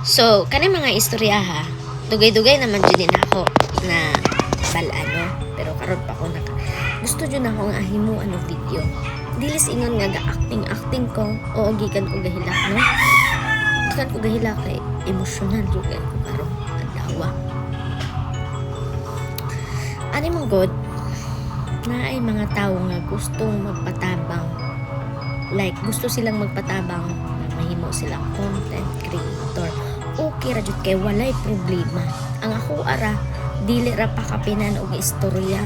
So, kani mga istorya ha, dugay-dugay naman dyan din ako na balano. Pero karon pa ko gusto dyan ako nga himuan ng video. Dilis ingon nga ga-acting ko o gikan ko gahilak, no? Gikan ko gahilak kay emosyonal juga ko karon adawa. Ani mong god na ay mga tao nga gustong magpatabang. Like, gusto silang magpatabang na mahimo silang content creator. Okay ra jud kay walay problema. Ang ako ara dili ra pa kapinan og istorya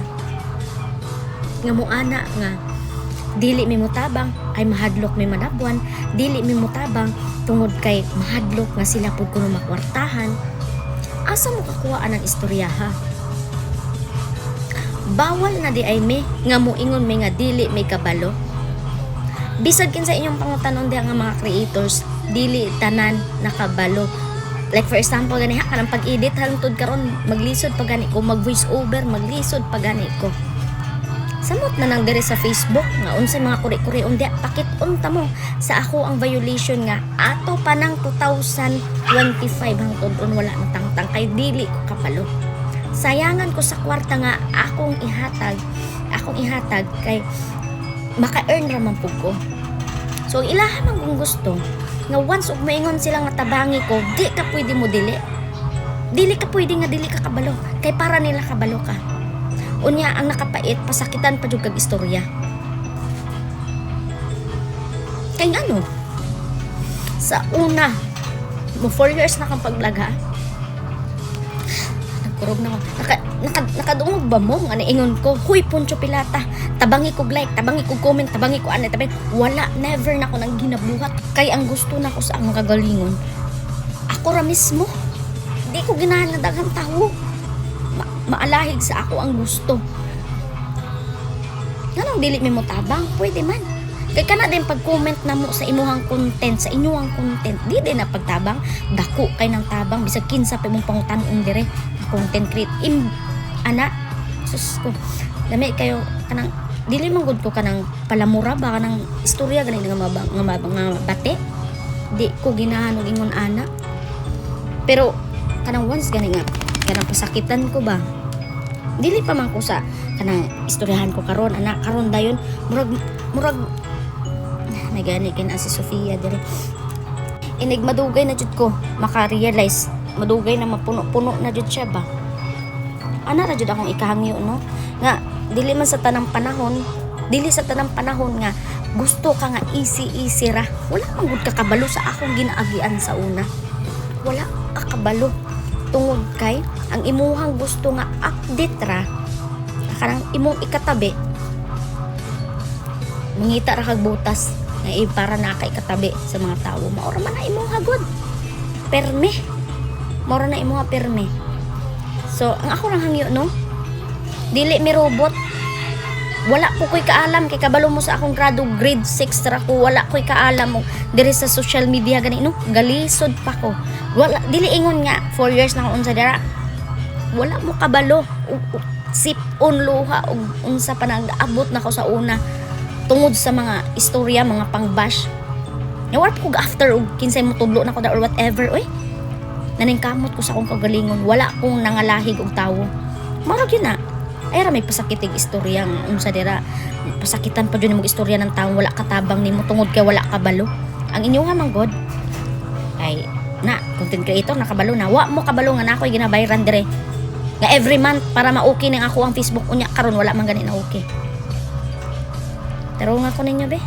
nga moana nga dili mi mutabang ay mahadlok mi manabwan, dili mi mutabang tungod kay mahadlok nga sila pud kuno makwartahan. Asa mo kakuha ang istorya ha? Bawal na di ay mi nga moingon mi nga dili may kabalo. Bisag kinsa inyong pangutanon diha nga mga creators, dili tanan nakabalo. Like for example gani ha, kanang pag-edit hangtod karon maglisod pa gani ko, mag voice over maglisod pa gani ko. Samot na nang diri sa Facebook nga unsay mga kuri-kuri undi pakit unta mo sa ako ang violation nga ato pa nang 2025 hangtod ron wala na tangtang kay dili ko kapalo. Sayangan ko sa kwarta nga akong ihatag kay maka-earn ra man pug ko. So ilaha man kung gusto nga once ug maingon sila nga tabangi ko, di ka pwede mo dili. Dili ka pwede nga dili ka kabalo kay para nila kabalo ka. Unya ang nakapait pasakitan pa jud kag istorya. Kay ano? Sa una, mo 4 years na kang paglaga. Nagkurog na ako. Nakadungog ba mo nga niingon ko, huy Poncho Pilata, tabangi kog like, tabangi kog comment, tabangi ko ano, tabangi. Wala, never na ko nang ginabuhat. Kay ang gusto na ko sa akong kagalingon, ako ra mismo. Di ko ginahan na daghang tawo. Maalahig sa ako ang gusto. Ganong dili mi mo tabang, pwede man. Kay kana din pag-comment na mo sa inyong content, di din na pagtabang, dako kay nang tabang bisag kinsa pa mong pangutan-on dire content create ana sus ko dami kayo kanang dili man gud ko kanang palamura ba kanang istorya gani nga bate di ko ginahan og ingon ana pero kanang once gani nga kanang pasakitan ko ba dili pa man ko sa kanang istoryahan ko karon ana karon dayon murag nagani kin si Sofia dire inig madugay na jud ko maka-realize madugay na mapuno-puno na jud siya ba ana ra jud akong ikahangyo no nga dili sa tanang panahon nga gusto ka nga easy ra wala man gud ka kabalo sa akong ginaagian sa una wala ka kabalo tungod kay ang imuhang gusto nga update ra kanang imong ikatabi mangita ra kag butas nga para na kay katabi sa mga tawo maura man na imong hagod perme maura na imong perme so ang ako lang hangyo no dili mi robot wala ko koy kaalam kay kabalo mo sa akong grade 6 ra ko wala koy kaalam mo diri sa social media gani no galisod pa ko wala dili ingon nga 4 years na ko unsa dira wala mo kabalo sip on luha og unsa pa nang abot na ko sa una tungod sa mga istorya mga pang-bash nga wala ko after og kinsay mo tudlo na ko or whatever oy naningkamot ko sa akong kagalingon wala kong nangalahig og tawo maro gyud na ay ra may pasakitig istorya unsa dira pasakitan pa jud nimo istorya ng tawo wala katabang nimo tungod kay wala kabalo ang inyo nga manggod ay na content creator nakabalo na wa mo kabalo nga nakoy ginabayran dire nga every month para ma-okay ning ako ang Facebook unya karon wala man gani na okay. Taro nga ko ninyo be.